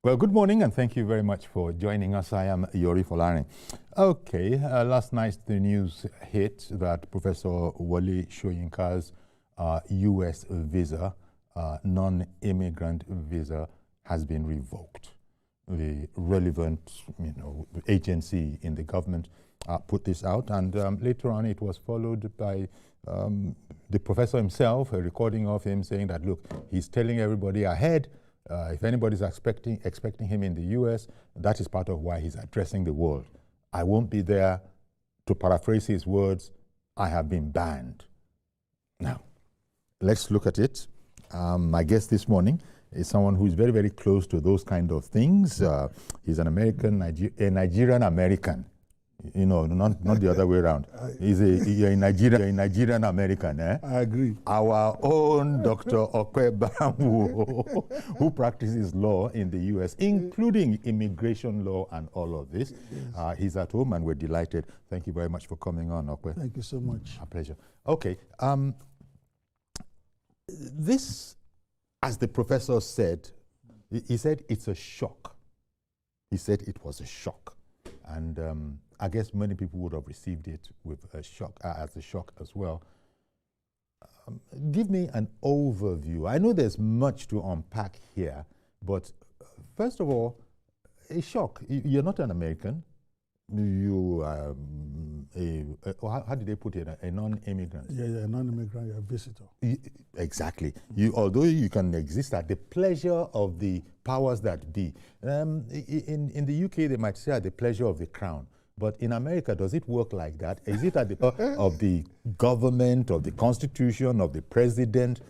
Well, good morning, and thank you very much for joining us. I am Yori Folari. Okay, last night the news hit that Professor Wole Soyinka's U.S. visa, non-immigrant visa, has been revoked. The relevant, agency in the government put this out, and later on it was followed by the professor himself, a recording of him saying that, look, he's telling everybody ahead. If anybody's expecting him in the U.S., that is part of why he's addressing the world. I won't be there. To paraphrase his words, I have been banned. Now, let's look at it. My guest this morning is someone who is very, very close to those kind of things. He's an American, a Nigerian American. Not the other way around. You're a Nigerian American, eh? I agree. Our own Dr. Okwe, who practices law in the U.S., including immigration law and all of this. Yes. He's at home, and we're delighted. Thank you very much for coming on, Okwe. Thank you so much. A pleasure. Okay. This, as the professor said, he said it's a shock. He said it was a shock. And I guess many people would have received it with a shock, as a shock as well. Give me an overview. I know there's much to unpack here, but first of all, a shock. You're not an American. You are how did they put it? A non-immigrant. Yeah, a non-immigrant. You're a visitor. Exactly. Although you can exist at the pleasure of the powers that be. In the UK, they might say at the pleasure of the crown. But in America, does it work like that? Is it at the of the government, of the constitution, of the president?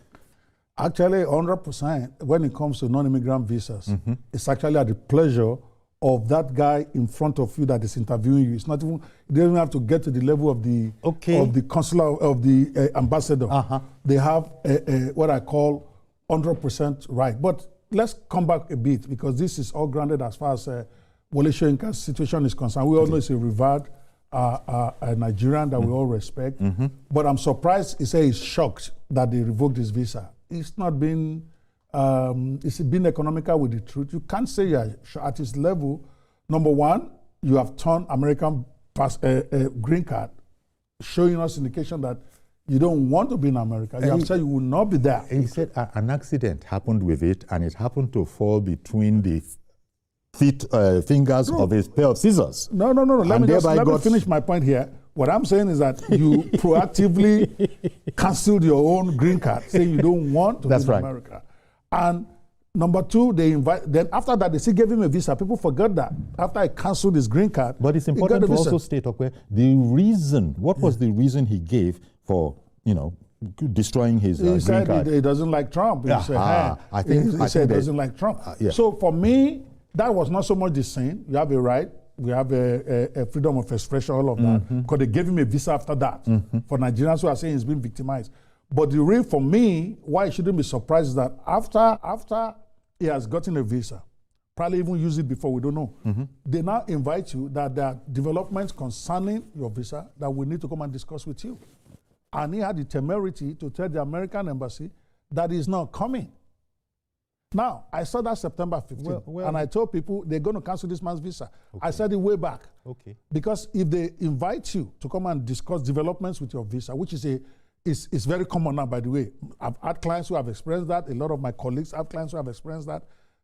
Actually, 100% when it comes to non-immigrant visas, it's actually at the pleasure of that guy in front of you that is interviewing you. It's not even, it doesn't have to get to the level of the consular, of the ambassador. They have what I call 100% right. But let's come back a bit, because this is all grounded as far as Wole Soyinka's situation is concerned. We all know he's a revered Nigerian that we all respect. But I'm surprised he says he's shocked that they revoked his visa. It's not been, it's been economical with the truth. You can't say you're at his level. Number one, you have turned American green card, showing us indication that you don't want to be in America. You have said you will not be there. He said an accident happened with it, and it happened to fall between the fingers of his pair of scissors. No. Let me finish my point here. What I'm saying is that you proactively canceled your own green card, saying you don't want to be in America. And number two, then after that, they still gave him a visa. People forgot that after I canceled his green card. But it's important to also state, okay, the reason. What was the reason he gave for, destroying his green card? He doesn't like Trump. He said, he said he doesn't like Trump. So for me, that was not so much the same. You have a right. We have a freedom of expression, all of that. Because they gave him a visa after that. For Nigerians who are saying he's been victimized. But the real, for me, why I shouldn't be surprised is that after he has gotten a visa, probably even used it before, we don't know, they now invite you that there are developments concerning your visa that we need to come and discuss with you. And he had the temerity to tell the American embassy that he's not coming. Now, I saw that September 15th, and I told people they're going to cancel this man's visa. I said it way back. Because if they invite you to come and discuss developments with your visa, which is very common now, by the way. I've had clients who have experienced that. A lot of my colleagues have clients who have experienced that.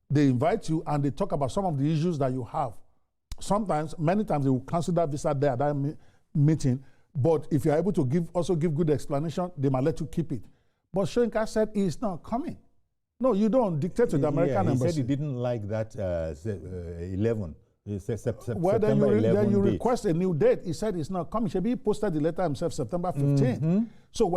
They invite you and they talk about some of the issues that you have. Sometimes, many times, they will cancel that visa there at that meeting. But if you're able to also give good explanation, they might let you keep it. But Soyinka said he's not coming. No, you don't dictate to the American embassy. He said he didn't like that 11. Well, then you request a new date. He said he's not coming. He posted the letter himself September 15th. So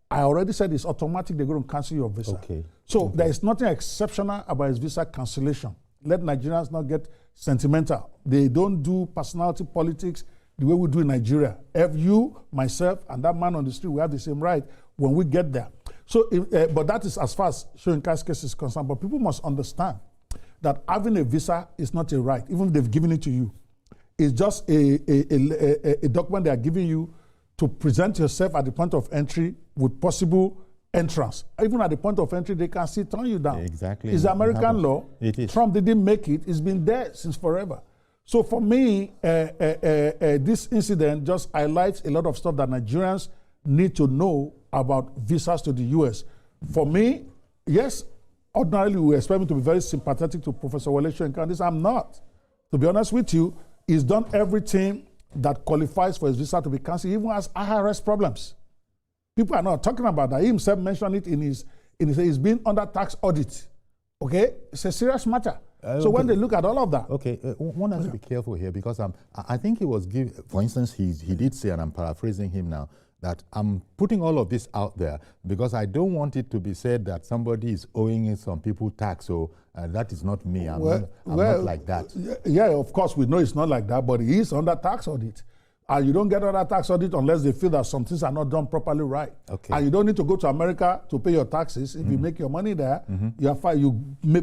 I already said it's automatic, they're going to cancel your visa. So there is nothing exceptional about his visa cancellation. Let Nigerians not get sentimental. They don't do personality politics the way we do in Nigeria. If you, myself, and that man on the street, we have the same right when we get there. So, but that is as far as Soyinka's case is concerned. But people must understand that having a visa is not a right, even if they've given it to you. It's just a document they are giving you to present yourself at the point of entry with possible entrance. Even at the point of entry, they can still turn you down. Exactly. It's American law. It is. Trump didn't make it. It's been there since forever. So for me, this incident just highlights a lot of stuff that Nigerians need to know about visas to the U.S. For me, yes, ordinarily we expect me to be very sympathetic to Professor Wole Soyinka. This I'm not. To be honest with you, he's done everything that qualifies for his visa to be cancelled, even has IRS problems. People are not talking about that. He himself mentioned it in his he's been under tax audit. Okay? It's a serious matter. So when they look at all of that. Okay, one has to be careful here because I think he was for instance, he did say, and I'm paraphrasing him now, that I'm putting all of this out there because I don't want it to be said that somebody is owing some people tax. So that is not me. I'm not like that. Yeah, of course, we know it's not like that, but he is under tax audit. And you don't get under tax audit unless they feel that some things are not done properly right. Okay. And you don't need to go to America to pay your taxes. If you make your money there, you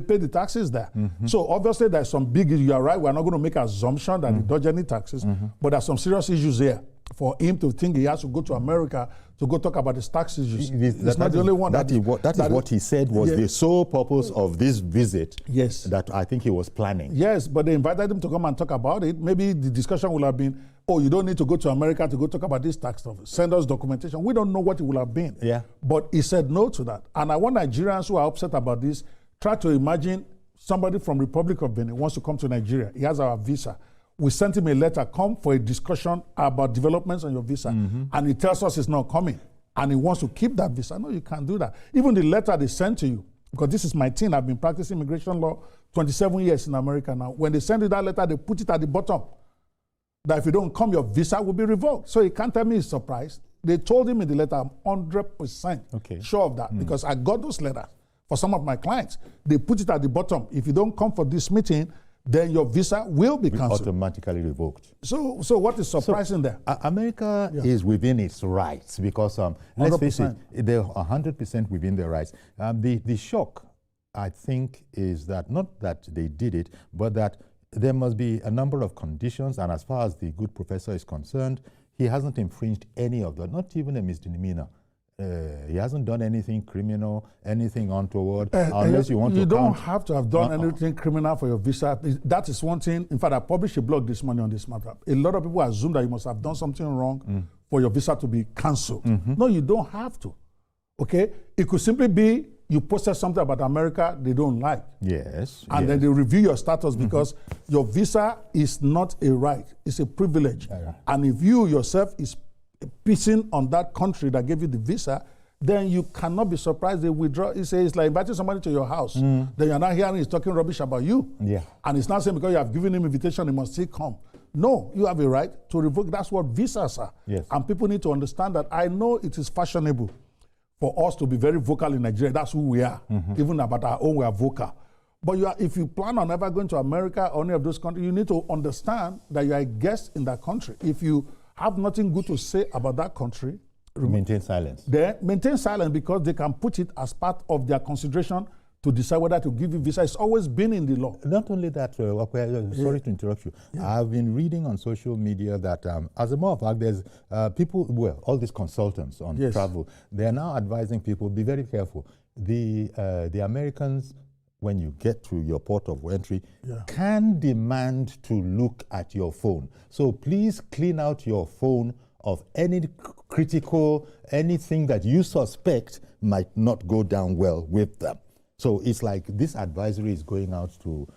pay the taxes there. So obviously there's some big issues. You are right, we're not going to make an assumption that he dodged any taxes, but there's some serious issues here for him to think he has to go to America to go talk about his tax issues. It's not the only one. That is what he said was the sole purpose of this visit. Yes. That I think he was planning. Yes, but they invited him to come and talk about it. Maybe the discussion would have been, oh, you don't need to go to America to go talk about this tax stuff. Send us documentation. We don't know what it would have been. Yeah. But he said no to that. And I want Nigerians who are upset about this, try to imagine somebody from Republic of Benin wants to come to Nigeria. He has our visa. We sent him a letter, come for a discussion about developments on your visa. And he tells us he's not coming. And he wants to keep that visa. No, you can't do that. Even the letter they sent to you, because this is my thing, I've been practicing immigration law 27 years in America now. When they send you that letter, they put it at the bottom, that if you don't come, your visa will be revoked. So he can't tell me he's surprised. They told him in the letter, I'm 100% sure of that, because I got those letters for some of my clients. They put it at the bottom. If you don't come for this meeting, then your visa will be cancelled. Automatically revoked. So what is surprising there? America is within its rights because, let's face it, they're 100% within their rights. The shock, I think, is that not that they did it, but that there must be a number of conditions, and as far as the good professor is concerned, he hasn't infringed any of them, not even a misdemeanor. He hasn't done anything criminal, anything untoward, unless you want to. You don't have to have done anything criminal for your visa. That is one thing. In fact, I published a blog this morning on this matter. A lot of people assume that you must have done something wrong for your visa to be cancelled. No, you don't have to. Okay? It could simply be you posted something about America they don't like. Yes. And then they review your status because your visa is not a right. It's a privilege. And if you yourself is pissing on that country that gave you the visa, then you cannot be surprised they withdraw. It's like inviting somebody to your house. Then you're not hearing he's talking rubbish about you. Yeah. And it's not saying because you have given him invitation, he must still come. No, you have a right to revoke. That's what visas are. Yes. And people need to understand that. I know it is fashionable for us to be very vocal in Nigeria. That's who we are. Even about our own, we are vocal. But if you plan on ever going to America or any of those countries, you need to understand that you are a guest in that country. If you have nothing good to say about that country, maintain silence. Then maintain silence, because they can put it as part of their consideration to decide whether to give you visa. It's always been in the law. Not only that, sorry to interrupt you. I've been reading on social media that, as a matter of fact, there's people, all these consultants on travel, they're now advising people, be very careful. The Americans, when you get to your port of entry, can demand to look at your phone. So please clean out your phone of any critical, anything that you suspect might not go down well with them. So it's like this advisory is going out to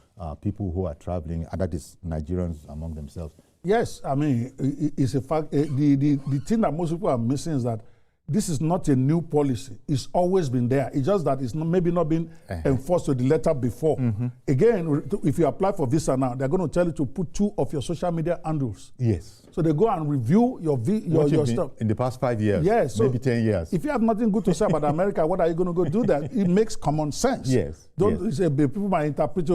people who are traveling, and that is Nigerians among themselves. Yes, I mean, it's a fact. The thing that most people are missing is that this is not a new policy. It's always been there. It's just that it's maybe not been enforced to the letter before. Again, if you apply for visa now, they're going to tell you to put 2 of your social media handles. Yes. So they go and review your stuff. In the past 5 years. Yes. Maybe 10 years. If you have nothing good to say about America, what are you going to go do that? It makes common sense. Yes. Don't say people might interpret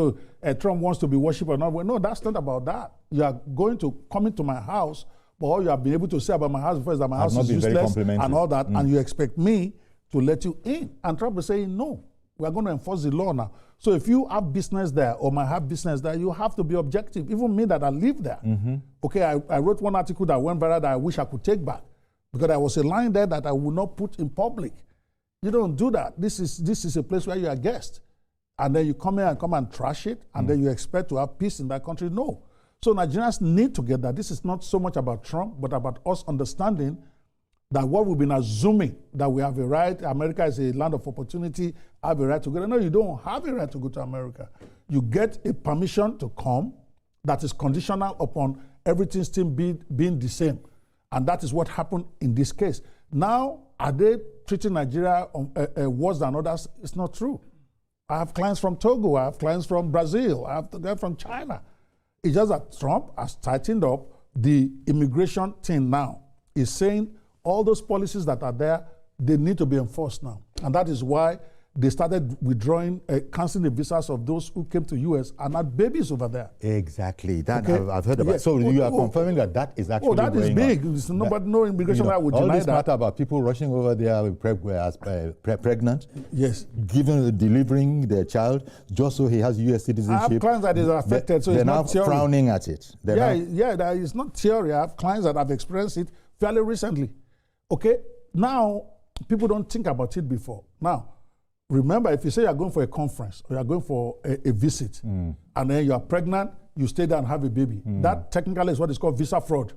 Trump wants to be worshipped or not. No, that's not about that. You are going to come into my house, but all you have been able to say about my house before is that my house is useless and all that, and you expect me to let you in. And Trump is saying, no, we are going to enforce the law now. So if you have business there or might have business there, you have to be objective. Even me that I live there. Okay, I wrote one article that went viral that I wish I could take back, because there was a line there that I would not put in public. You don't do that. This is a place where you are a guest. And then you come here and come and trash it, and then you expect to have peace in that country. No. So Nigerians need to get that. This is not so much about Trump, but about us understanding that what we've been assuming, that we have a right, America is a land of opportunity, have a right to go. No, you don't have a right to go to America. You get a permission to come that is conditional upon everything still being the same. And that is what happened in this case. Now, are they treating Nigeria worse than others? It's not true. I have clients from Togo, I have clients from Brazil, I have clients from China. It's just that Trump has tightened up the immigration thing now. He's saying all those policies that are there, they need to be enforced now. And that is why they started withdrawing, canceling the visas of those who came to U.S. and had babies over there. Exactly. That I've heard about. Yes. So you are confirming that is actually that is big. No immigration law would deny that. All this matter about people rushing over there pregnant. Yes. Delivering their child just so he has U.S. citizenship. I have clients that is affected, so they're it's not now frowning at it. That is not theory. I have clients that have experienced it fairly recently. Okay? Now, people don't think about it before. Now, remember, if you say you're going for a conference or you're going for a visit and then you're pregnant, you stay there and have a baby. That technically is what is called visa fraud.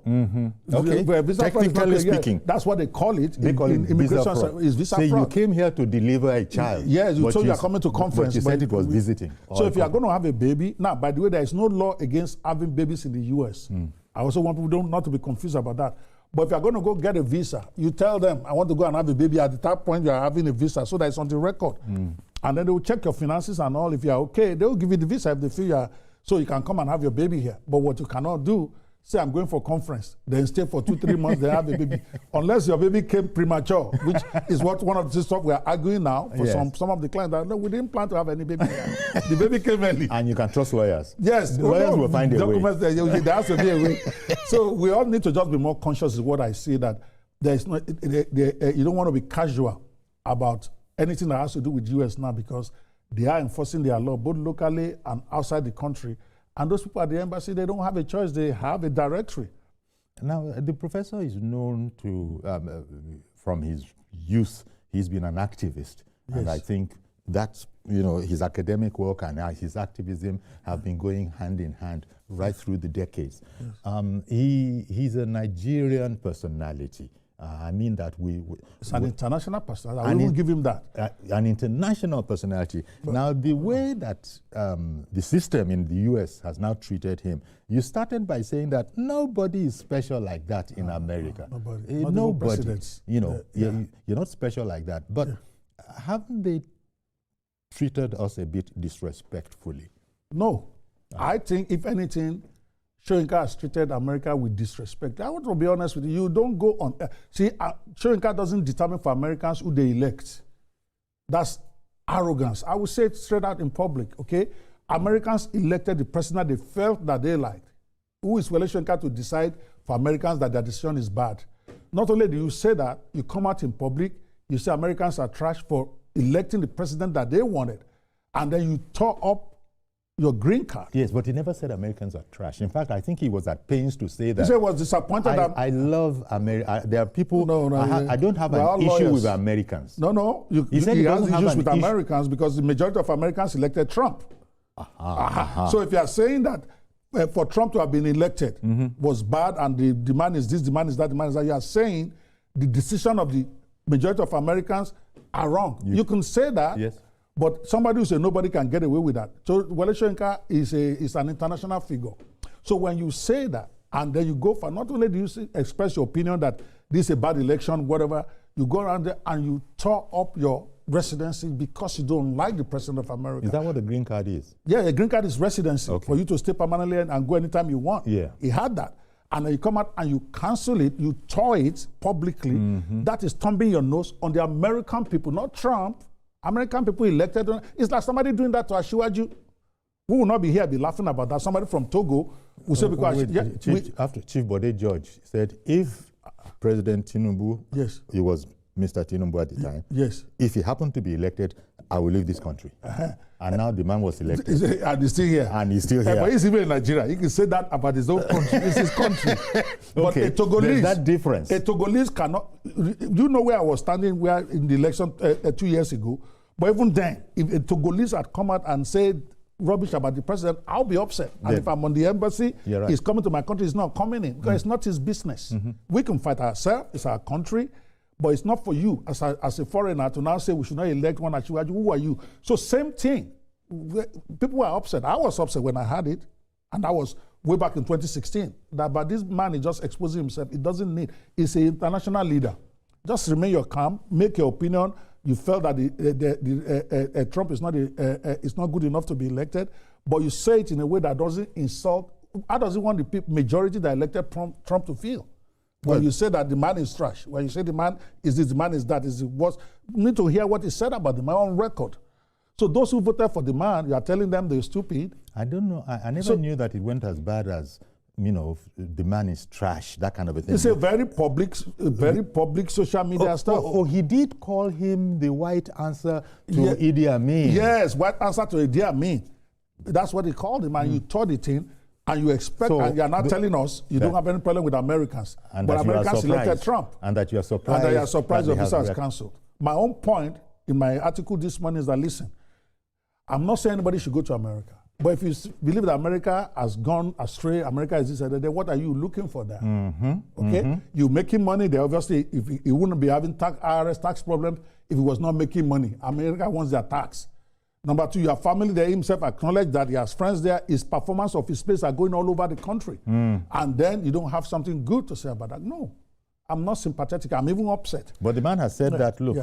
Okay. Visa technically speaking. That's what they call it. They call it visa fraud. Is visa fraud. You came here to deliver a child. Yes, you told you're coming to conference. But you said it was visiting. So if you are going to have a baby, now, by the way, there is no law against having babies in the U.S. I also want people not to be confused about that. But if you're going to go get a visa, you tell them, I want to go and have a baby. At that point, you're having a visa, so that it's on the record. And then they will check your finances and all. If you're okay, they will give you the visa if they feel you're, so you can come and have your baby here. But what you cannot do, say I'm going for a conference, then stay for 2-3 months, then have a baby. Unless your baby came premature, which is what one of the stuff we're arguing now for some of the clients. That, no, we didn't plan to have any baby here. The baby came early. And you can trust lawyers. Yes. The lawyers will find a way. There has to be a way. So we all need to just be more conscious is what I see, that there is not, you don't want to be casual about anything that has to do with U.S. now, because they are enforcing their law both locally and outside the country. And those people at the embassy, they don't have a choice. They have a directory. Now, the professor is known to, from his youth, he's been an activist. Yes. And I think that's, his academic work and his activism have been going hand in hand right through the decades. Yes. He's a Nigerian personality. I mean that it's an international personality. I will give him that. An international personality. But now, the way that the system in the U.S. has now treated him, you started by saying that nobody is special like that in America. Nobody. You're not special like that. But haven't they treated us a bit disrespectfully? No. I think, if anything, Soyinka has treated America with disrespect. I want to be honest with you. You don't go on. Soyinka doesn't determine for Americans who they elect. That's arrogance. I will say it straight out in public, okay? Americans elected the president they felt that they liked. Who is Wole Soyinka to decide for Americans that their decision is bad? Not only do you say that, you come out in public, you say Americans are trash for electing the president that they wanted, and then you tore up your green card. Yes, but he never said Americans are trash. In fact, I think he was at pains to say that. He said he was disappointed. I love America. There are people. I don't have an issue with Americans. No. He said he has issues with Americans because the majority of Americans elected Trump. So if you are saying that for Trump to have been elected was bad and the demand is this, demand is that, you are saying the decision of the majority of Americans are wrong. You can say that. Yes. But somebody who says nobody can get away with that. So Wole Soyinka is an international figure. So when you say that, and then you go for, not only do you express your opinion that this is a bad election, whatever, you go around there and you tore up your residency because you don't like the president of America. Is that what the green card is? Yeah, a green card is residency for you to stay permanently and go anytime you want. Yeah. He had that. And then you come out and you cancel it, you tore it publicly. That is thumbing your nose on the American people, not Trump. American people elected. It's like somebody doing that to Asiwaju. We will not be here be laughing about that. Somebody from Togo will say because Chief Bode George said if President Tinubu, he was Mr. Tinubu at the time. Yes. If he happened to be elected, I will leave this country. And now the man was elected. And he's still here. And he's still here. But he's even in Nigeria. He can say that about his own country. It's his country. But okay. a Togolese, there's that difference. A Togolese cannot. You know where I was standing in the election 2 years ago? But even then, if a Togolese had come out and said rubbish about the president, I'll be upset. And if I'm on the embassy, right. He's coming to my country, he's not coming in because it's not his business. We can fight ourselves, it's our country, but it's not for you as a foreigner to now say we should not elect one Asiwaju. Who are you? So same thing. People were upset. I was upset when I had it, and that was way back in 2016. But this man is just exposing himself. It doesn't need. He's an international leader. Just remain your calm, make your opinion. You felt that Trump is not good enough to be elected, but you say it in a way that doesn't insult. How does he want the majority that elected Trump to feel? When you say that the man is trash, when you say the man is this, the man is that, is the worst, you need to hear what he said about the man on record. So those who voted for the man, you are telling them they're stupid. I don't know. I never knew that it went as bad as, the man is trash, that kind of a thing. It's a very public social media stuff. Oh, he did call him the white answer to Idi Amin. Yes, white answer to Idi Amin. That's what he called him, and you taught it in, and you expect, and you're not telling us you don't have any problem with Americans. But Americans elected Trump. And that you are surprised. And that you are surprised the visa is cancelled. My own point in my article this morning is that, listen, I'm not saying anybody should go to America. But if you believe that America has gone astray, America is this and that, then what are you looking for there? Okay? You're making money there. Obviously, if he wouldn't be having IRS tax problems if he was not making money. America wants their tax. Number two, your family there himself acknowledge that he has friends there. His performance of his place are going all over the country. And then you don't have something good to say about that. No, I'm not sympathetic. I'm even upset. But the man has said that, look,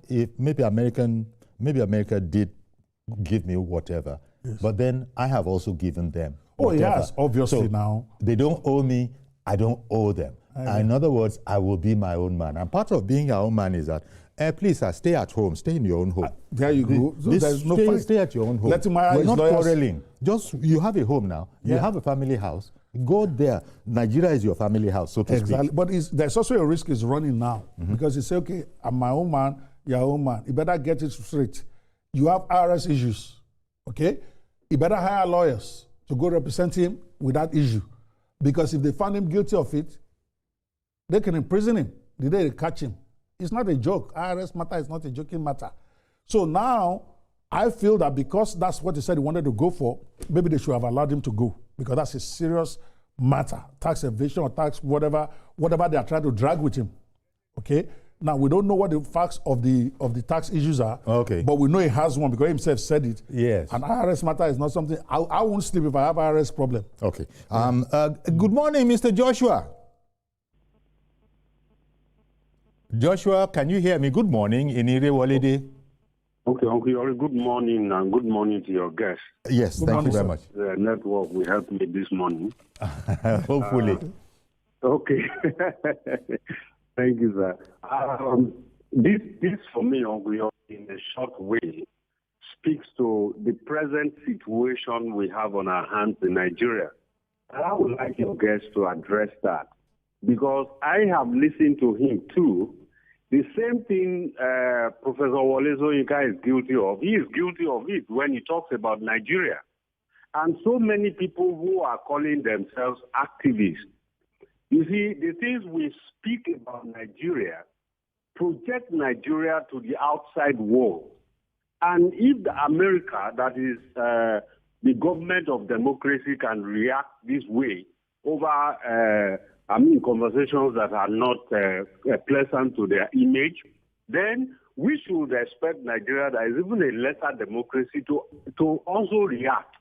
if maybe America did give me whatever, but then I have also given them whatever. Oh yes, obviously. So now. They don't owe me, I don't owe them. In other words, I will be my own man. And part of being our own man is that, please, stay at home, stay in your own home. There you go. So there's no fight. Stay at your own home. We're not quarreling. Just, you have a home now. You have a family house. Go there. Nigeria is your family house, so to speak. But there's also a risk is running now. Because you say, okay, I'm my own man, you're your own man. You better get it straight. You have IRS issues, okay? You better hire lawyers to go represent him with that issue. Because if they find him guilty of it, they can imprison him the day they catch him. It's not a joke. IRS matter is not a joking matter. So now, I feel that because that's what he said he wanted to go for, maybe they should have allowed him to go. Because that's a serious matter. Tax evasion or tax whatever they are trying to drag with him, okay? Now, we don't know what the facts of the tax issues are, but we know he has one because he himself said it. Yes. And IRS matter is not something, I won't sleep if I have IRS problem. Okay. Good morning, Mr. Joshua. Joshua, can you hear me? Good morning, Inire Walide. Okay, Uncle Yori, good morning, and good morning to your guests. Yes, thank you very much. The network will help me this morning. Hopefully. Okay. Thank you, sir. This for me, Uncle Yori, in a short way, speaks to the present situation we have on our hands in Nigeria. And I would like your guests to address that, because I have listened to him too. The same thing Professor Wole Soyinka is guilty of. He is guilty of it when he talks about Nigeria. And so many people who are calling themselves activists. You see, the things we speak about Nigeria project Nigeria to the outside world. And if America, that is the government of democracy, can react this way over conversations that are not pleasant to their image, then we should expect Nigeria, that is even a lesser democracy, to also react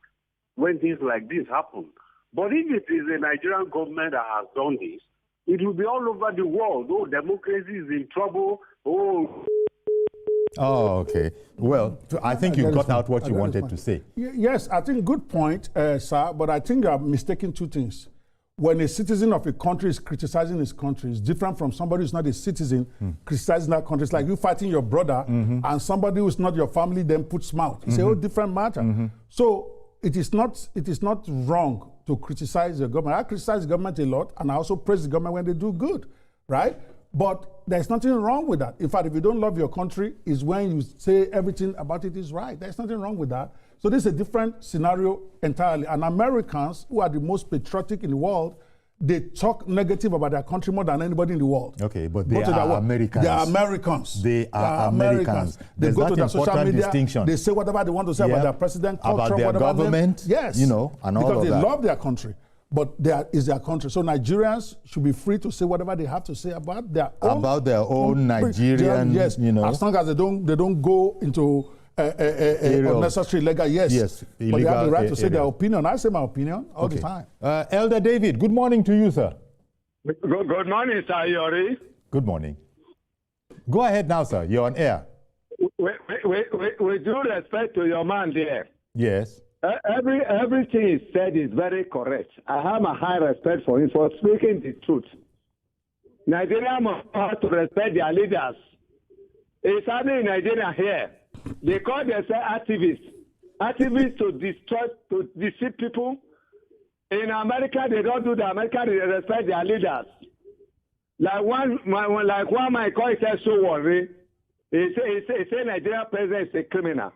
when things like this happen. But if it is a Nigerian government that has done this, it will be all over the world. Oh, democracy is in trouble. Oh, okay. Well, I think you got out what you wanted to say. Yes, I think good point, sir, but I think you are mistaking two things. When a citizen of a country is criticizing his country, it's different from somebody who's not a citizen criticizing that country. It's like you fighting your brother and somebody who's not your family then puts mouth. It's a whole different matter. So it is not wrong to criticize the government. I criticize the government a lot, and I also praise the government when they do good, right? But there's nothing wrong with that. In fact, if you don't love your country, is when you say everything about it is right. There's nothing wrong with that. So this is a different scenario entirely. And Americans, who are the most patriotic in the world, they talk negative about their country more than anybody in the world. Okay, but they are Americans. They are Americans. They are Americans. They go to their social media. Distinction. They say whatever they want to say about their president, about culture, their government. Yes, you know, and all of that. Because they love their country. But is their country. So Nigerians should be free to say whatever they have to say about their own Nigerian, yes, you know. As long as they don't go into unnecessary legal, yes. But they have the right to say their opinion. I say my opinion all the time. Elder David, good morning to you, sir. Good morning, sir Yori. Good morning. Go ahead now, sir. You're on air. With due respect to your man there. Yes. Everything he said is very correct. I have a high respect for him for speaking the truth. Nigeria must have to respect their leaders. It's happening in Nigeria here. They call themselves activists. Activists to deceive people. In America, they don't do that. America, they respect their leaders. Like one my colleague said, so worry. He say Nigerian president is a criminal.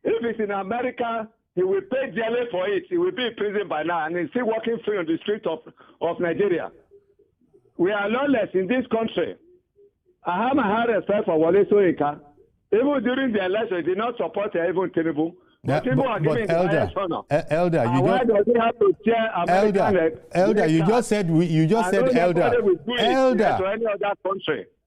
If it's in America, he will pay jail for it. He will be in prison by now, and he's still walking free on the streets of Nigeria. We are lawless in this country. I have a high respect for Wole Soyinka. Even during the election, he did not support even Tinubu. But Elder, why does he have to chair American? Elder, you just said Elder.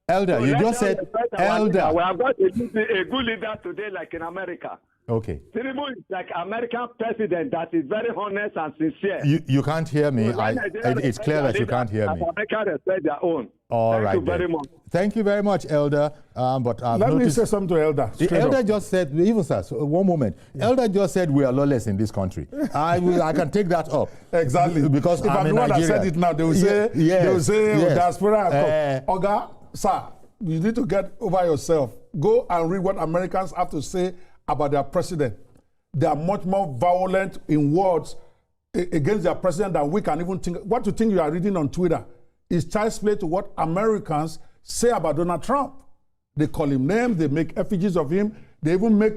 Elder, you just said Elder. We have got a good leader today, like in America. Okay. Tinubu is like American president that is very honest and sincere. You can't hear me. It's clear that you can't hear me. America respect their own. Thank you very much. Thank you very much, Elder. But let me say something to Elder. The Elder just said, even sir, so one moment. Yeah. Elder just said we are lawless in this country. I can take that up. Exactly. Because if I'm the one that said it now, they will say, diaspora. Oga, sir, you need to get over yourself. Go and read what Americans have to say about their president. They are much more violent in words against their president than we can even think. What you think you are reading on Twitter is child's play to what Americans say about Donald Trump. They call him names, they make effigies of him, they even make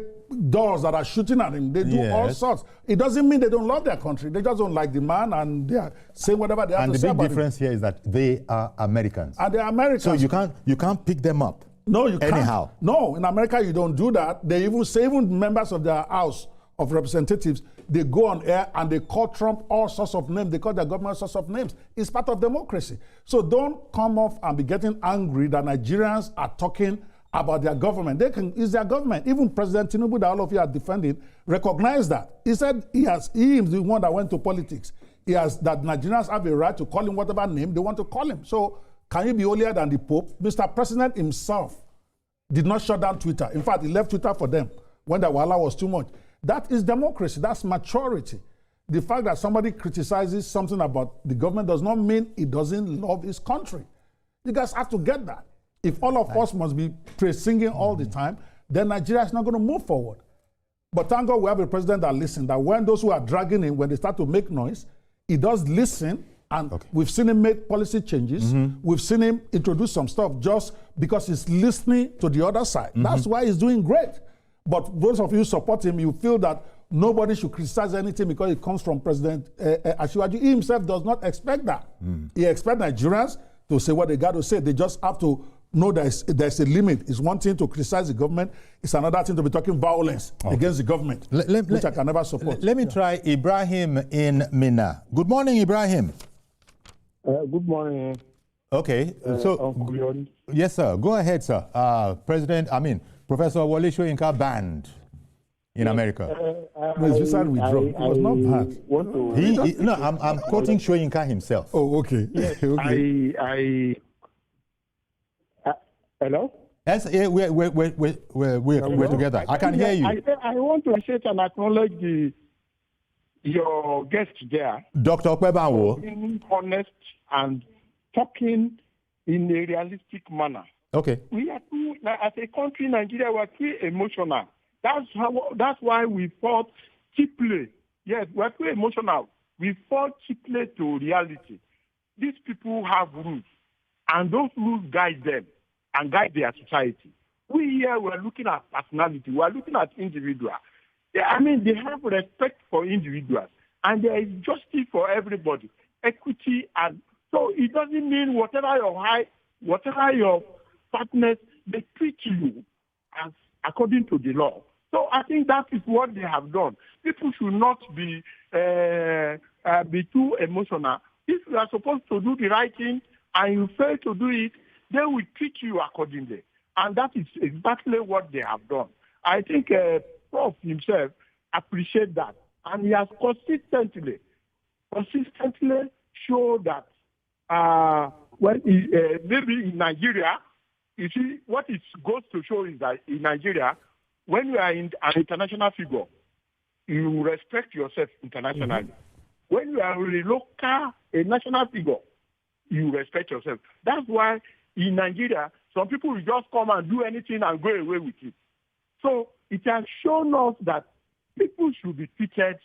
dolls that are shooting at him. They do all sorts. It doesn't mean they don't love their country. They just don't like the man, and they are saying whatever they have to say about him. And the big difference here is that they are Americans. And they are Americans. So you can't pick them up. No, you can't. Anyhow. No, in America you don't do that. They even say, even members of their House of Representatives, they go on air and they call Trump all sorts of names. They call their government all sorts of names. It's part of democracy. So don't come off and be getting angry that Nigerians are talking about their government. It's their government. Even President Tinubu, that all of you are defending, recognized that. He said he is the one that went to politics. That Nigerians have a right to call him whatever name they want to call him. So can you be holier than the Pope? Mr. President himself did not shut down Twitter. In fact, he left Twitter for them when the wahala was too much. That is democracy. That's maturity. The fact that somebody criticizes something about the government does not mean he doesn't love his country. You guys have to get that. If all of us must be praise-singing all the time, then Nigeria is not going to move forward. But thank God we have a president that listens, that when those who are dragging him, when they start to make noise, he does listen. And we've seen him make policy changes. We've seen him introduce some stuff just because he's listening to the other side. That's why he's doing great. But those of you who support him, you feel that nobody should criticize anything because it comes from President Asiwaju. He himself does not expect that. He expects Nigerians to say what they got to say. They just have to know there's a limit. It's one thing to criticize the government. It's another thing to be talking violence against the government, which I can never support. Let me try Ibrahim in Minna. Good morning, Ibrahim. Good morning. Okay, yes, sir. Go ahead, sir. Professor Wole Soyinka banned in America. His visa withdrawal. It was not bad. I'm quoting Soyinka himself. Oh, okay. Yes, okay. Hello? Yes, we're together. I can hear you. I want to appreciate and acknowledge your guest there. Dr. Okwebanwo. Being honest and talking in a realistic manner. Okay. We are too, as a country, Nigeria, we are too emotional. That's why we fought cheaply. Yes, we are too emotional. We fought cheaply to reality. These people have rules. and those rules guide them and guide their society. We here, we're looking at personality. We're looking at individuals. They have respect for individuals, and there is justice for everybody, equity, and so it doesn't mean whatever your height, whatever your partners, they treat you as according to the law. So I think that is what they have done. People should not be too emotional. If you are supposed to do the right thing and you fail to do it, they will treat you accordingly. And that is exactly what they have done. I think Prof himself appreciates that. And he has consistently showed that maybe in Nigeria, you see, what it goes to show is that in Nigeria, when you are in an international figure, you respect yourself internationally. Mm-hmm. When you are a national figure, you respect yourself. That's why in Nigeria, some people will just come and do anything and go away with it. So it has shown us that people should be treated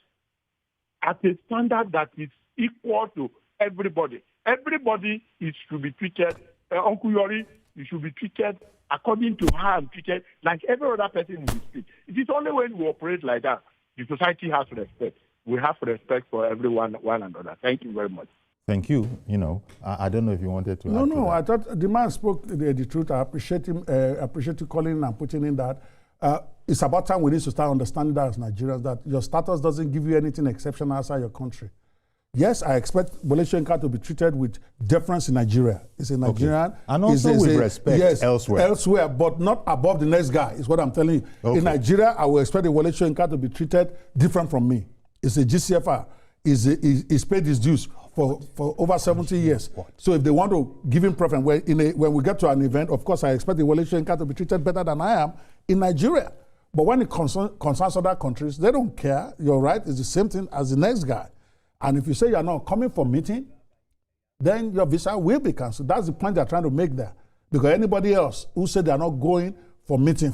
at a standard that is equal to everybody. Everybody should be treated, Uncle Yori, you should be treated according to how I'm treated, like every other person in the street. It is only when we operate like that, the society has respect. We have respect for everyone, one another. Thank you very much. Thank you. I don't know if you wanted to. No. I thought the man spoke the truth. I appreciate him. Appreciate you calling and putting in that. It's about time we need to start understanding that as Nigerians, that your status doesn't give you anything exceptional outside your country. Yes, I expect Wole Soyinka to be treated with deference in Nigeria. He's a Nigerian. Okay. And also with respect elsewhere. Elsewhere, but not above the next guy, is what I'm telling you. Okay. In Nigeria, I will expect Wole Soyinka to be treated different from me. He's a GCFR. He's paid his dues for over 70 years. So if they want to give him preference, when we get to an event, of course, I expect the Wole Soyinka to be treated better than I am in Nigeria. But when it concerns other countries, they don't care. You're right. It's the same thing as the next guy. And if you say you're not coming for meeting, then your visa will be cancelled. That's the point they're trying to make there. Because anybody else who said they're not going for meeting,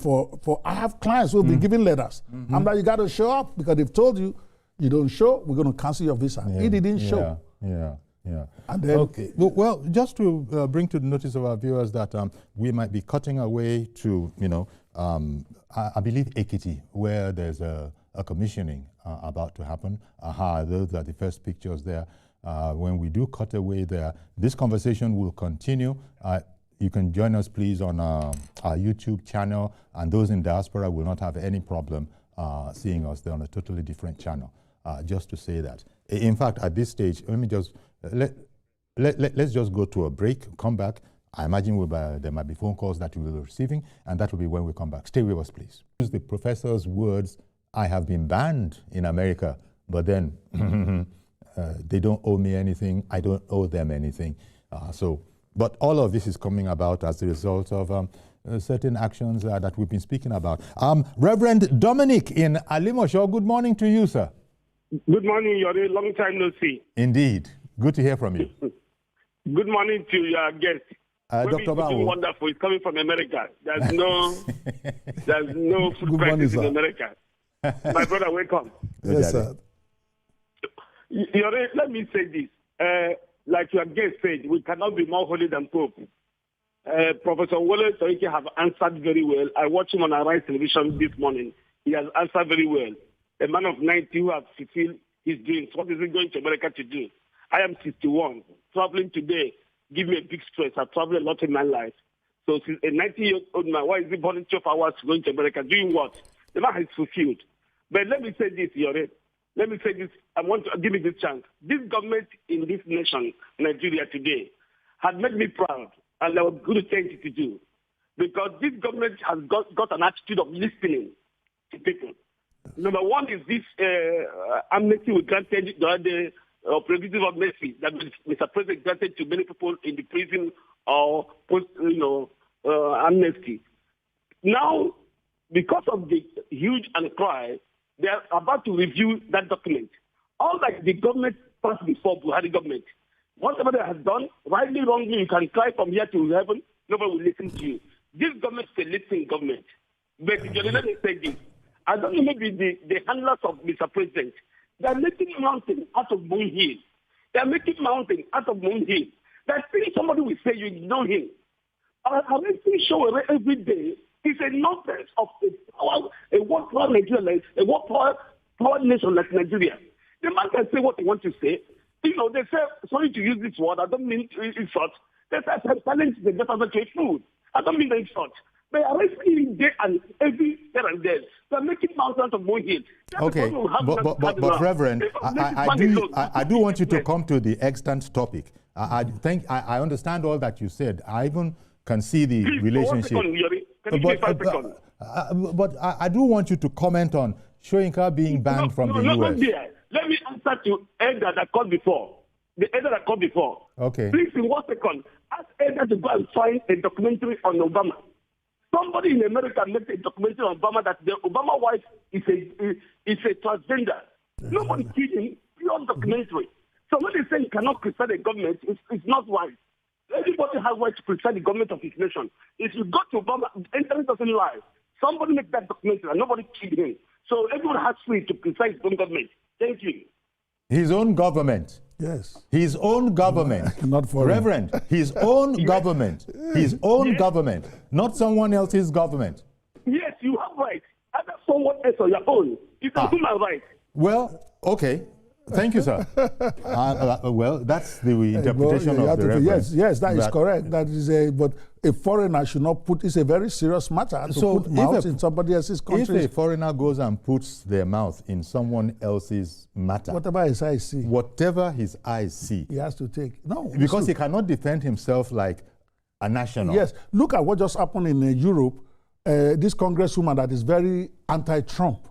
I have clients who will be giving letters. Mm-hmm. And that you got to show up because they've told you, you don't show, we're going to cancel your visa. Yeah. He didn't show. Yeah. And then, okay. Well, just to bring to the notice of our viewers that we might be cutting away to, I believe Ekiti, where there's a commissioning about to happen. Those are the first pictures there. When we do cut away there, this conversation will continue. You can join us, please, on our YouTube channel, and those in diaspora will not have any problem seeing us. They're on a totally different channel, just to say that. In fact, at this stage, let me just, let's just go to a break, come back. I imagine there might be phone calls that we will be receiving, and that will be when we come back. Stay with us, please. Use the professor's words, I have been banned in America, but then they don't owe me anything, I don't owe them anything. But all of this is coming about as a result of certain actions that we've been speaking about. Reverend Dominic in Alimosho, good morning to you, sir. Good morning, Yori. Long time no see. Indeed. Good to hear from you. Good morning to your guest. Dr. Bao. Wonderful. It's coming from America. There's no food crisis in America. My brother, welcome. Yes, sir. Yori, let me say this. Like your guest said, we cannot be more holy than Pope. Professor Wole Soyinka have answered very well. I watched him on Arise Television this morning. He has answered very well. A man of 90 who has fulfilled his dreams. What is he going to America to do? I am 61. Traveling today give me a big stress. I've traveled a lot in my life. So a 90-year-old man, why is he burning 12 hours going to America? Doing what? The man has fulfilled. But let me say this, Yori. Let me say this. I want to give me this chance. This government in this nation, Nigeria today, has made me proud. And I was going to thank you to do. Because this government has got an attitude of listening to people. Number one is this amnesty we granted the prerogative of mercy that Mr. President granted to many people in the prison or post, amnesty. Now, because of the huge outcry, they are about to review that document. All like the government passed before Buhari government. Whatever they have done, rightly, wrongly, you can cry from here to heaven, nobody will listen to you. This government is a listening government. But let me say this. I don't know, maybe the handlers of Mr. President, they are making mountain out of molehill. They are making mountain out of molehill. That thing somebody will say, you ignore him. Arresting show every day is a nonsense of a world power Nigeria, a world power nation like Nigeria. The man can say what he wants to say. You know, they say, sorry to use this word, I don't mean insult. They say, silence the better than food. I don't mean the insult. They are arresting day and every here and there. They're making mountains of molehills. Okay, but Reverend, I do want you to come to the extant topic. I understand all that you said. I even can see the relationship. But I do want you to comment on Soyinka being banned from the US. Not there. Let me answer to Edgar that called before. The Edgar that called before. Okay. Please, in 1 second, ask Edgar to go and find a documentary on Obama. Somebody in America made a documentary on Obama that the Obama wife is a transgender. Nobody kidding. Pure documentary. So when they say you cannot criticize the government, it's not right. Everybody has right to criticize the government of his nation. If you go to Obama, internet doesn't lie. Somebody make that documentary and nobody killed him. So everyone has free to criticize his own government. Thank you. His own government. Yes. His own government. Not for Reverend, his own government. His own government, not someone else's government. Yes, you have right. Other someone else on your own. It's a human right. Well, okay. Thank you, sir. Well, that's the interpretation of the reference. Yes, that is correct. That is but a foreigner should not put. It's a very serious matter to put mouth in somebody else's country. If a foreigner goes and puts their mouth in someone else's matter, whatever his eyes see, he has to take. No, because he cannot defend himself like a national. Yes, look at what just happened in Europe. This congresswoman that is very anti-Trump,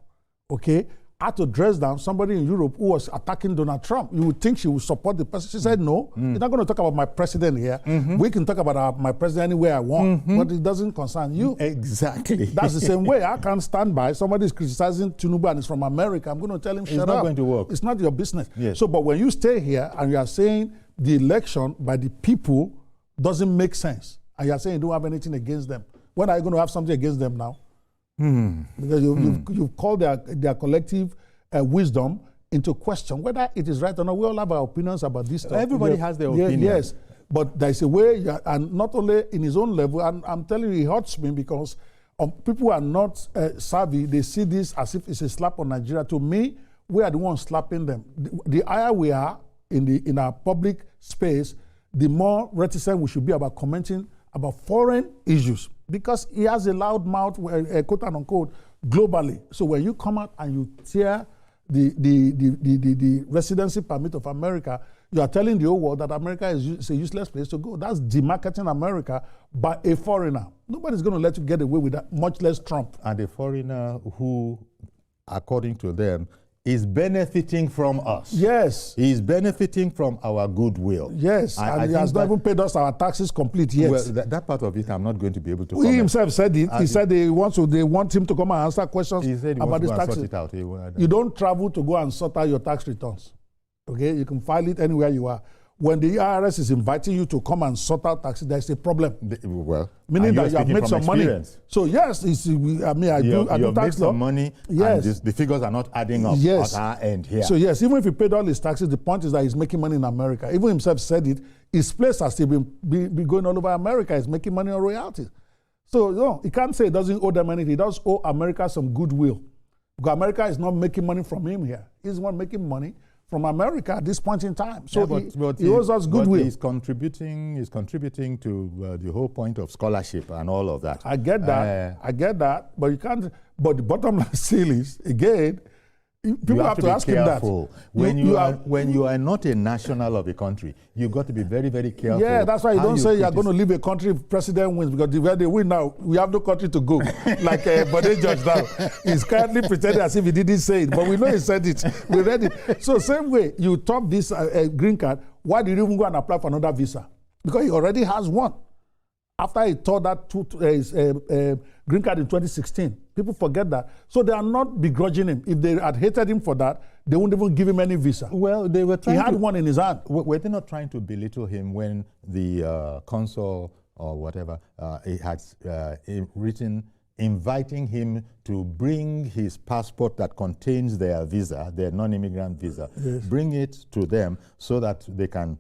okay, had to dress down somebody in Europe who was attacking Donald Trump. You would think she would support the president. She said, no, you're not going to talk about my president here. We can talk about my president anywhere I want, but it doesn't concern you. Exactly. That's the same way. I can't stand by. Somebody is criticizing Tinubu and is from America. I'm going to tell him, shut up. It's not going to work. It's not your business. Yes. So, but when you stay here and you are saying the election by the people doesn't make sense, and you are saying you don't have anything against them, when are you going to have something against them now? Because you've called their collective wisdom into question, whether it is right or not. We all have our opinions about this stuff. Everybody has their opinion. Yes, but there's a way, and not only in his own level, and I'm telling you, it hurts me because people who are not savvy, they see this as if it's a slap on Nigeria. To me, we are the ones slapping them. The higher we are in our public space, the more reticent we should be about commenting about foreign issues, because he has a loud mouth, quote unquote, globally. So when you come out and you tear the residency permit of America, you are telling the whole world that America is a useless place to go. That's demarketing America by a foreigner. Nobody's going to let you get away with that, much less Trump. And a foreigner who, according to them, is benefiting from us. Yes. He's benefiting from our goodwill. Yes, and he has not even paid us our taxes complete yet. Well, that part of it I'm not going to be able to comment. He himself said it. He said they want him to come and answer questions about his taxes. You don't travel to go and sort out your tax returns. Okay, you can file it anywhere you are. When the IRS is inviting you to come and sort out taxes, there's a problem. Meaning that you have made some money. So yes, I do tax law. Some money. Yes, and the figures are not adding up at our end here. So yes, even if he paid all his taxes, the point is that he's making money in America. Even himself said it. His place has still been going all over America. He's making money on royalties. So no, he can't say he doesn't owe them anything. He does owe America some goodwill, because America is not making money from him here. He's the one making money from America at this point in time. So he owes us goodwill. He's contributing to the whole point of scholarship and all of that. I get that. But you can't. But the bottom line still is, again, people have to ask him that. When you are not a national of a country, you've got to be very, very careful. Yeah, that's why you don't say you're going to leave a country if president wins, because where they win now, we have no country to go. Like Bode George now. He's currently pretending as if he didn't say it, but we know he said it. We read it. So same way, you top this green card, why did you even go and apply for another visa? Because he already has one. After he tore that green card in 2016. People forget that. So they are not begrudging him. If they had hated him for that, they wouldn't even give him any visa. Well, they were trying He had one in his hand. Were they not trying to belittle him when the consul or whatever he had written inviting him to bring his passport that contains their visa, their non-immigrant visa, bring it to them so that they can,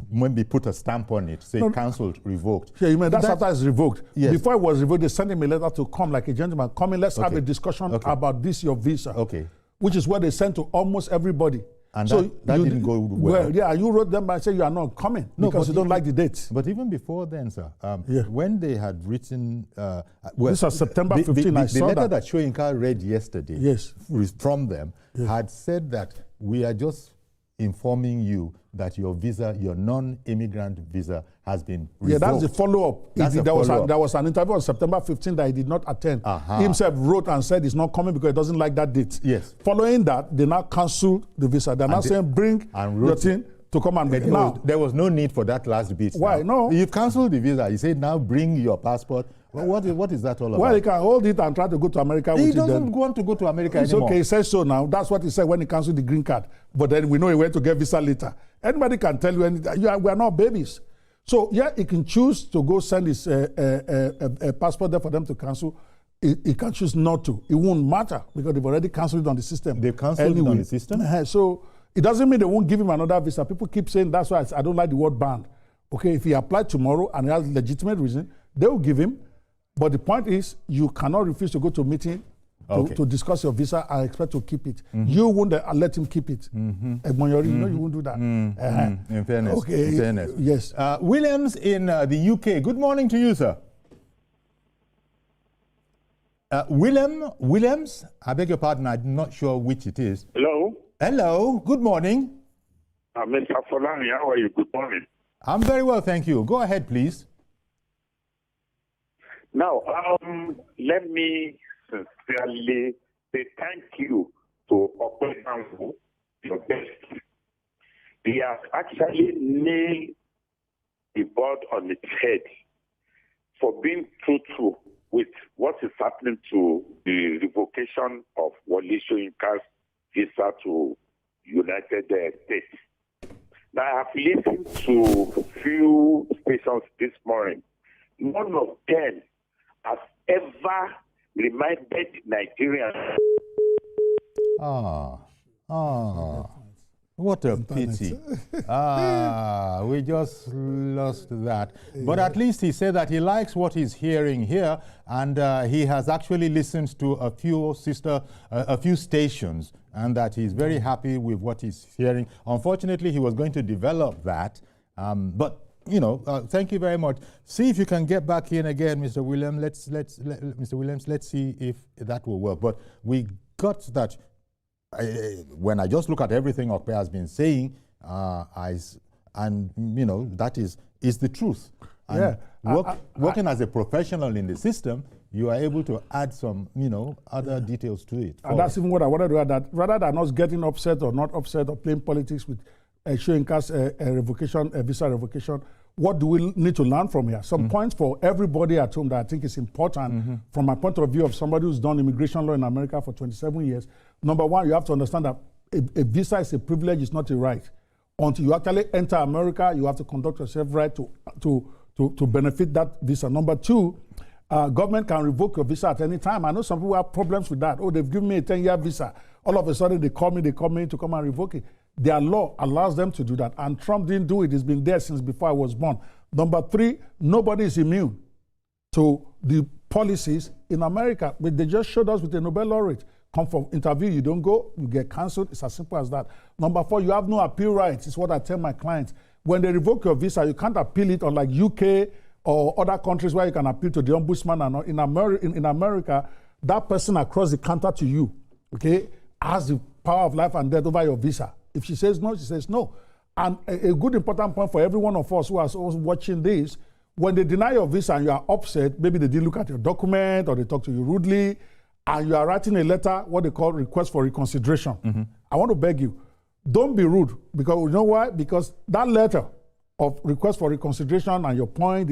maybe put a stamp on it, say cancelled, revoked. Yeah, you mean that's after it's revoked. Yes. Before it was revoked, they sent him a letter to come like a gentleman. Come in, let's have a discussion about this, your visa. Okay. Which is what they sent to almost everybody. And so that didn't go well. Yeah, you wrote them and said you are not coming because you don't like the dates. But even before then, sir, when they had written... this was September 15, I saw the letter that Soyinka read yesterday from them had said that we are just informing you that your visa, your non-immigrant visa, has been revoked. Yeah, that's the follow-up. There was an interview on September 15 that he did not attend. He himself wrote and said he's not coming because he doesn't like that date. Yes. Following that, they now canceled the visa. They're now saying bring your thing to come and bring. Now, there was no need for that last bit. Why? Now. No. You've canceled the visa. He said now bring your passport. Well, what is that all about? Well, he can hold it and try to go to America with it. He doesn't want to go to America anymore. It's okay, he says so now. That's what he said when he canceled the green card. But then we know he went to get visa later. Anybody can tell you anything. We are not babies. So, yeah, he can choose to go send his passport there for them to cancel. He can choose not to. It won't matter because they've already canceled it on the system. They've canceled it on the system? So, it doesn't mean they won't give him another visa. People keep saying that's why I don't like the word banned. Okay, if he applied tomorrow and he has legitimate reason, they will give him. But the point is, you cannot refuse to go to a meeting to discuss your visa and expect to keep it. You won't let him keep it. You won't do that. In fairness. Okay. In fairness. Yes. Williams in the UK. Good morning to you, sir. Williams, I beg your pardon, I'm not sure which it is. Hello. Hello. Good morning. Mr. Folani, how are you? Good morning. I'm very well, thank you. Go ahead, please. Now, let me sincerely say thank you to Operation your best. He has actually nailed the board on its head for being truthful with what is happening to the revocation of Wole Soyinka's visa to United States. Now, I have listened to a few stations this morning. None of them has ever reminded Nigerians. What a pity. We just lost that. But at least he said that he likes what he's hearing here, and he has actually listened to a few stations, and that he's very happy with what he's hearing. Unfortunately, he was going to develop that, but you know, thank you very much. See if you can get back in again, Mr. Williams. Mr. Williams, let's see if that will work. But we got that. When I just look at everything Okpe has been saying, and you know, that is the truth. And working as a professional in the system, you are able to add some, you know, other details to it. And that's even what I wanted to add, that rather than us getting upset or not upset or playing politics with Soyinka's visa revocation, what do we need to learn from here? Some points for everybody at home that I think is important from my point of view of somebody who's done immigration law in America for 27 years. Number one, you have to understand that a visa is a privilege, it's not a right. Until you actually enter America, you have to conduct yourself right to benefit that visa. Number two, government can revoke your visa at any time. I know some people have problems with that. Oh, they've given me a 10-year visa. All of a sudden, they call me to come and revoke it. Their law allows them to do that. And Trump didn't do it. It's been there since before I was born. Number three, nobody is immune to the policies in America. But they just showed us with the Nobel laureate. Come for interview, you don't go, you get cancelled. It's as simple as that. Number four, you have no appeal rights. It's what I tell my clients. When they revoke your visa, you can't appeal it, unlike UK or other countries where you can appeal to the ombudsman. And in America, that person across the counter to you, okay, has the power of life and death over your visa. If she says no, she says no. And a good important point for every one of us who are watching this, when they deny your visa and you are upset, maybe they didn't look at your document or they talk to you rudely, and you are writing a letter, what they call request for reconsideration. I want to beg you, don't be rude, because you know why? Because that letter of request for reconsideration and your point,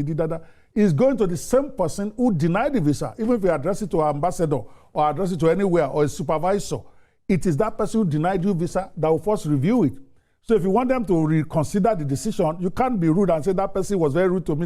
is going to the same person who denied the visa, even if you address it to an ambassador or address it to anywhere or a supervisor. It is that person who denied you visa that will first review it. So if you want them to reconsider the decision, you can't be rude and say that person was very rude to me.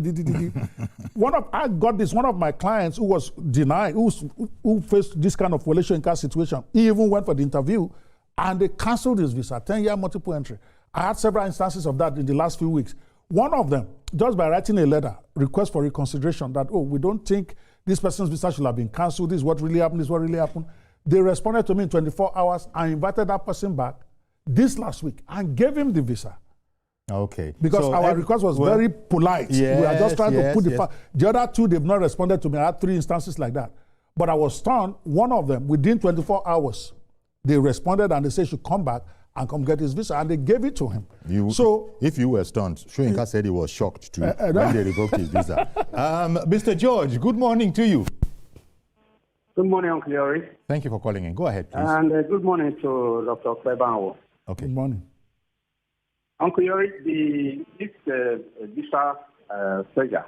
I got this, one of my clients who was denied, who faced this kind of Wole Soyinka situation. He even went for the interview and they canceled his visa, 10-year multiple entry. I had several instances of that in the last few weeks. One of them, just by writing a letter, request for reconsideration that, oh, we don't think this person's visa should have been cancelled, this is what really happened, this is what really happened. They responded to me in 24 hours. I invited that person back this last week and gave him the visa. Okay. Because so our request was very polite. Yes, we are just trying to put yes. The other two, they've not responded to me. I had 3 instances like that. But I was stunned. One of them, within 24 hours, they responded and they said he should come back and come get his visa. And they gave it to him. If you were stunned, Soyinka said he was shocked too when they revoked his visa. Mr. George, good morning to you. Good morning, Uncle Yori. Thank you for calling in. Go ahead, please. And good morning to Dr. Kwebanwo. Okay. Good morning. Uncle Yori, this visa saga,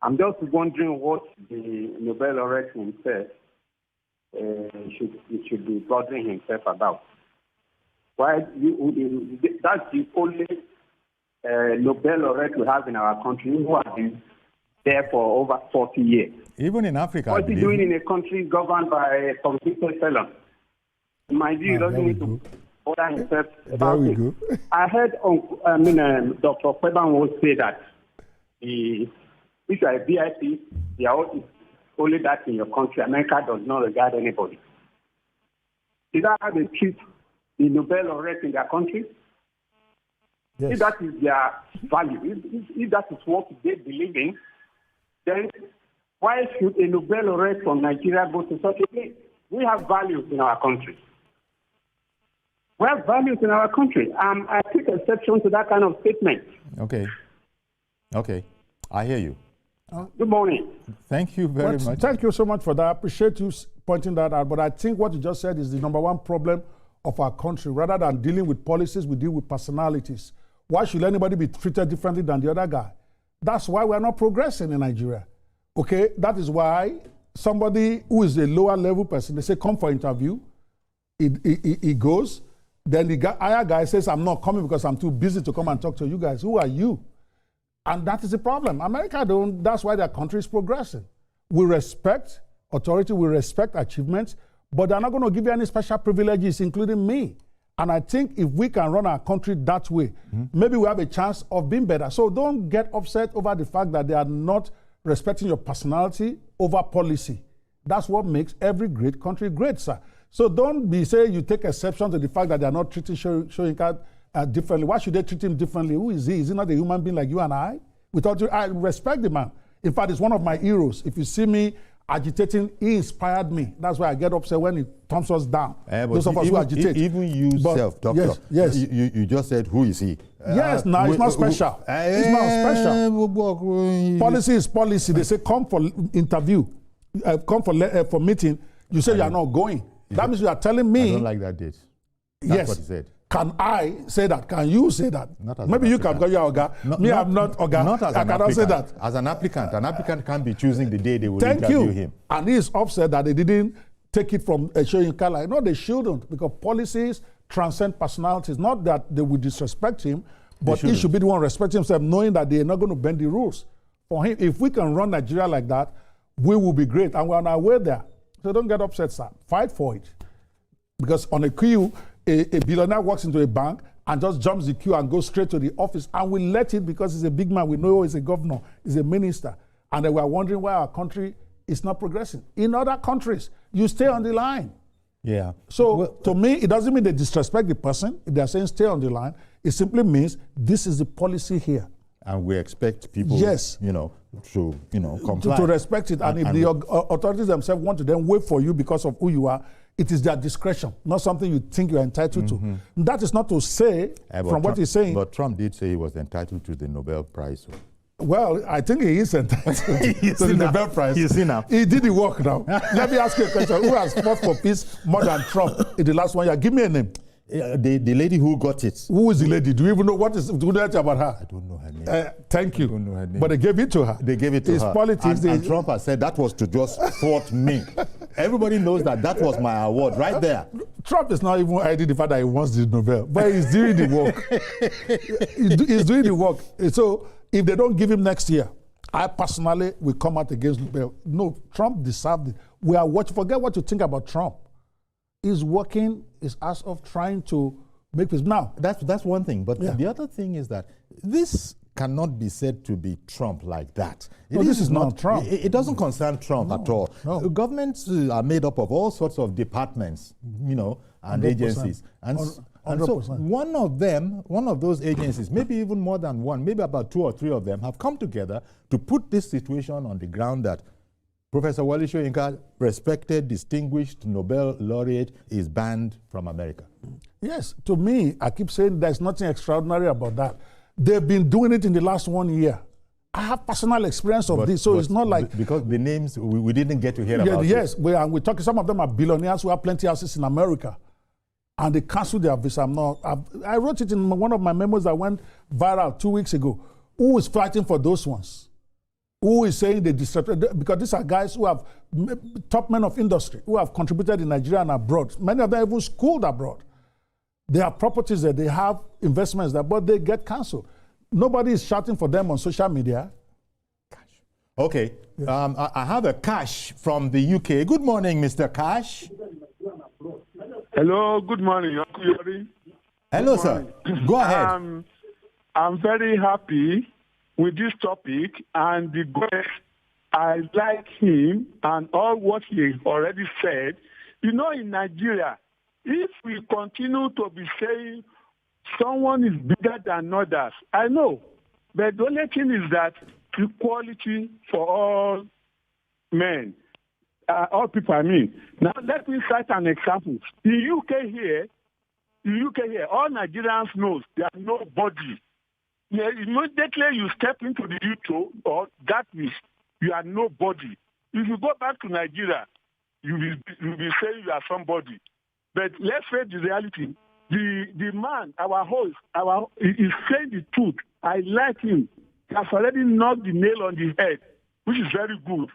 I'm just wondering what the Nobel laureate himself should be bothering himself about. Why that's the only Nobel laureate we have in our country who has been there for over 40 years. Even in Africa, what is he doing in a country governed by a convicted felon? In my view, he doesn't need to order himself about it. I heard Dr. Kwebanwo say that if you are a VIP, they are only that in your country. America does not regard anybody. Is that how they treat the Nobel laureate in their country? Yes. If that is their value, if that is what they believe in, then why should a Nobel laureate from Nigeria go to such a place? We have values in our country. We have values in our country. I take exception to that kind of statement. Okay. Okay. I hear you. Good morning. Thank you very much. Thank you so much for that. I appreciate you pointing that out. But I think what you just said is the number one problem of our country. Rather than dealing with policies, we deal with personalities. Why should anybody be treated differently than the other guy? That's why we're not progressing in Nigeria. Okay, that is why somebody who is a lower level person, they say, come for interview. He goes. Then the higher guy says, I'm not coming because I'm too busy to come and talk to you guys. Who are you? And that is the problem. America don't, that's why their country is progressing. We respect authority, we respect achievements, but they're not going to give you any special privileges, including me. And I think if we can run our country that way, maybe we have a chance of being better. So don't get upset over the fact that they are not respecting your personality over policy. That's what makes every great country great, sir. So don't be saying you take exception to the fact that they are not treating Soyinka differently. Why should they treat him differently? Who is he? Is he not a human being like you and I? I respect the man. In fact, he's one of my heroes. If you see me agitating, he inspired me. That's why I get upset when he thumbs us down. Those of us who agitate. Even you self, doctor. Yes. You just said, who is he? Yes, no, it's not special. It's not special. Policy is policy. They say, come for interview, come for meeting. You say you are not going. That means you are telling me. I don't like that date. That's what he said. Can I say that? Can you say that? Maybe you can, because you are Oga. Me, I'm not Oga. Not as I cannot say that. As an applicant can't be choosing the day they will interview him. And he is upset that they didn't take it from Soyinka. Like, no, they shouldn't, because policies transcend personalities. Not that they would disrespect him, but he should be the one respecting himself, knowing that they are not going to bend the rules for him. If we can run Nigeria like that, we will be great, and we're on our way there. So don't get upset, sir. Fight for it. Because on a queue, a billionaire walks into a bank and just jumps the queue and goes straight to the office, and we let it because he's a big man. We know he's a governor, he's a minister. And then we're wondering why our country is not progressing. In other countries, you stay on the line. Yeah. So to me, it doesn't mean they disrespect the person. If they're saying stay on the line, it simply means this is the policy here. And we expect people, to comply. To respect it. And if the authorities themselves want to then wait for you because of who you are, it is their discretion, not something you think you're entitled to. That is not to say, from what he's saying. But Trump did say he was entitled to the Nobel Prize. Well, I think he is entitled to the Nobel Prize. You see now. He did the work now. Let me ask you a question. Who has fought for peace more than Trump in the last 1 year? Give me a name. The lady who got it. Who is the lady? Do you even know do you know anything about her? I don't know her name. Thank you. I don't know her name. But they gave it to her. They gave it to her. Politics. And Trump has said that was to just thwart me. Everybody knows that was my award right there. Trump is not even hiding the fact that he wants the Nobel, but he's doing the work. He's doing the work. So if they don't give him next year, I personally will come out against Nobel. No, Trump deserved it. We are watching. Forget what you think about Trump. He's working his ass off trying to make peace. Now, that's one thing. But the other thing is that this cannot be said to be Trump like that. This is not Trump. It doesn't concern Trump at all. No. Governments are made up of all sorts of departments, and 100%. Agencies. And so one of those agencies, maybe even more than one, maybe about 2 or 3 of them, have come together to put this situation on the ground that Professor Wole Soyinka, respected, distinguished Nobel laureate, is banned from America. Yes, to me, I keep saying there's nothing extraordinary about that. They've been doing it in the last 1 year. I have personal experience of this, so it's not like... Because the names, we didn't get to hear about Yes, we're talking, some of them are billionaires who have plenty of houses in America. And they canceled their visa. I wrote it in one of my memos that went viral 2 weeks ago. Who is fighting for those ones? Who is saying they disrupted? Because these are guys who have top men of industry, who have contributed in Nigeria and abroad. Many of them even schooled abroad. They have properties there, they have investments there, but they get cancelled. Nobody is shouting for them on social media. Okay, I have a Cash from the UK. Good morning, Mr. Cash. Hello, good morning, Uncle Yori. Hello, sir. Go ahead. I'm very happy with this topic, and the guest, I like him and all what he already said. In Nigeria, if we continue to be saying someone is bigger than others, I know, but the only thing is that equality for all men, all people, I mean. Now, let me cite an example. In UK here, all Nigerians know they are nobody. Yeah, immediately you step into the YouTube or that is, you are nobody. If you go back to Nigeria, you will be saying you are somebody. But let's face the reality. The man, our host, is saying the truth. I like him. He has already knocked the nail on the head, which is very good.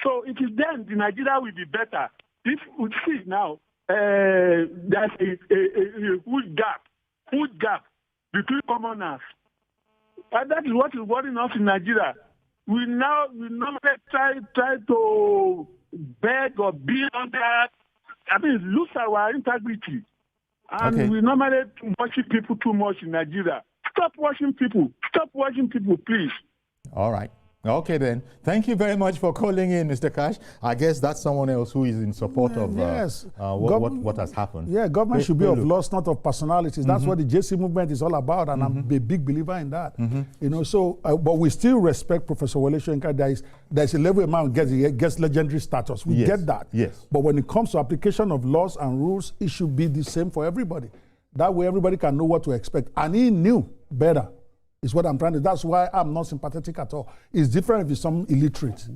So it is then the Nigeria will be better. If we see now, there's a huge gap between commoners. And that is what is worrying us in Nigeria. We normally try to beg or be under, lose our integrity. And we normally worship people too much in Nigeria. Stop watching people. Stop watching people, please. All right. Okay, then. Thank you very much for calling in, Mr. Cash. I guess that's someone else who is in support of what has happened. Yeah, government should be of laws, not of personalities. That's what the JC movement is all about, and I'm a big believer in that. But we still respect Professor Wole Soyinka. There's a level amount gets legendary status. We get that. Yes. But when it comes to application of laws and rules, it should be the same for everybody. That way, everybody can know what to expect. And he knew better. Is what I'm trying to. That's why I'm not sympathetic at all. It's different if it's some illiterate.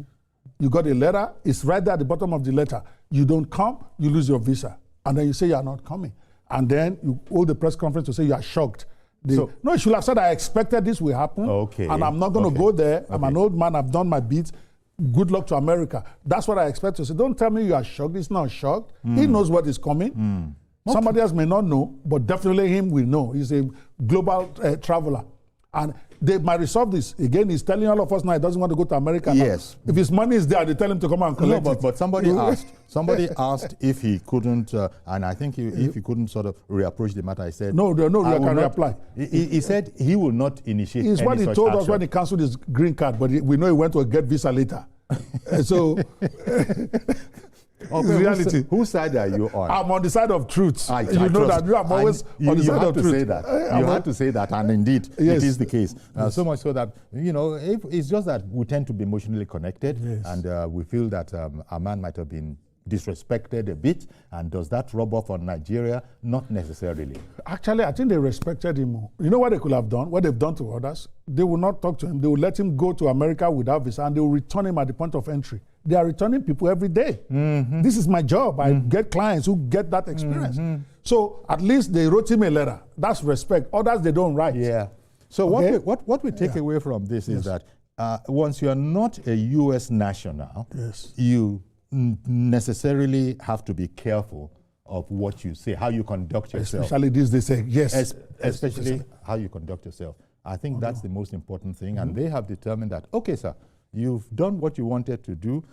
You got a letter, it's right there at the bottom of the letter. You don't come, you lose your visa. And then you say you are not coming. And then you hold the press conference to say you are shocked. No, you should have said, I expected this will happen. And I'm not going to go there. I'm an old man, I've done my beats. Good luck to America. That's what I expect to say. Don't tell me you are shocked. It's not shocked. He knows what is coming. Somebody else may not know, but definitely him will know. He's a global traveler. And they might resolve this. Again, he's telling all of us now he doesn't want to go to America. Yes. Now. If his money is there, they tell him to come and collect it. But somebody asked if he couldn't, and I think if he couldn't sort of reapproach the matter, he said, No, you can reapply. He said he will not initiate any such action. It's what he told us when he canceled his green card, but we know he went to get visa later. So... reality. Whose side are you on? I'm on the side of truth. You know that I'm always on the side of truth. You have to say that, and indeed, it is the case. So much so that, it's just that we tend to be emotionally connected, and we feel that a man might have been disrespected a bit, and does that rub off on Nigeria? Not necessarily. Actually, I think they respected him more. You know what they could have done? What they've done to others? They will not talk to him. They will let him go to America without visa, and they will return him at the point of entry. They are returning people every day. This is my job. I get clients who get that experience. So at least they wrote him a letter. That's respect. Others, they don't write. Yeah. So what we take away from this is that once you are not a U.S. national, you necessarily have to be careful of what you say, how you conduct yourself. Especially these days, say yes. Especially how you conduct yourself. I think that's the most important thing. And they have determined that, okay, sir, you've done what you wanted to do.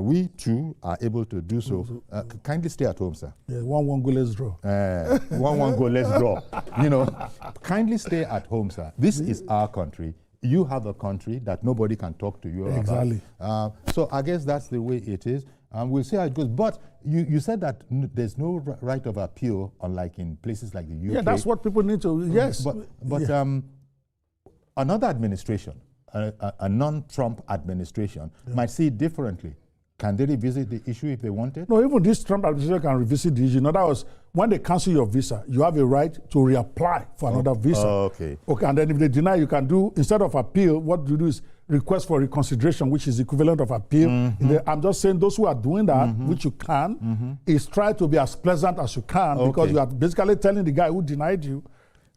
we too are able to do so. Kindly stay at home, sir. Yeah, 1-1 goal, let's draw. 1-1 goal, let's draw. You know, kindly stay at home, sir. This is our country. You have a country that nobody can talk to you about. Exactly. So I guess that's the way it is. We'll see how it goes. But you said that there's no right of appeal, unlike in places like the UK. Yeah, that's what people need to, yes. But another administration, a non-Trump administration, might see it differently. Can they revisit the issue if they wanted? No, even this Trump administration can revisit the issue. In other words, when they cancel your visa, you have a right to reapply for another visa. Okay. Okay, and then if they deny, you can do, instead of appeal, what you do is request for reconsideration, which is equivalent of appeal. I'm just saying those who are doing that, which you can, is try to be as pleasant as you can, because you are basically telling the guy who denied you,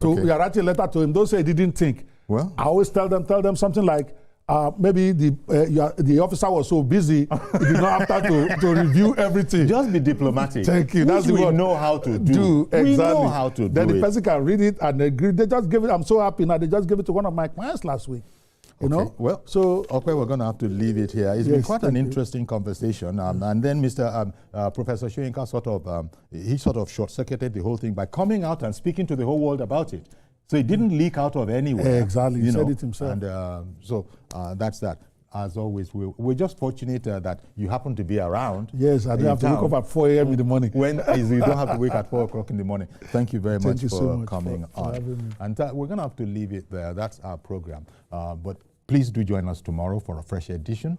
you are writing a letter to him, don't say he didn't think. Well, I always tell them something like, maybe the officer was so busy, he did not have time to review everything. Just be diplomatic. Thank you. That's what we know how to do. Exactly. We know how to then do the person can read it and agree. They just give it. I'm so happy now. They just gave it to one of my clients last week. You know? Well, so okay, we're going to have to leave it here. It's been quite an interesting conversation. And then Professor Soyinka sort of short-circuited the whole thing by coming out and speaking to the whole world about it. So it didn't leak out of anywhere. Exactly, he said it himself. And so that's that. As always, we're just fortunate that you happen to be around. Yes, I don't have to wake up at 4 a.m. in the morning. When you don't have to wake at 4 o'clock in the morning. Thank you very much for coming on. And we're going to have to leave it there. That's our program. But please do join us tomorrow for a fresh edition.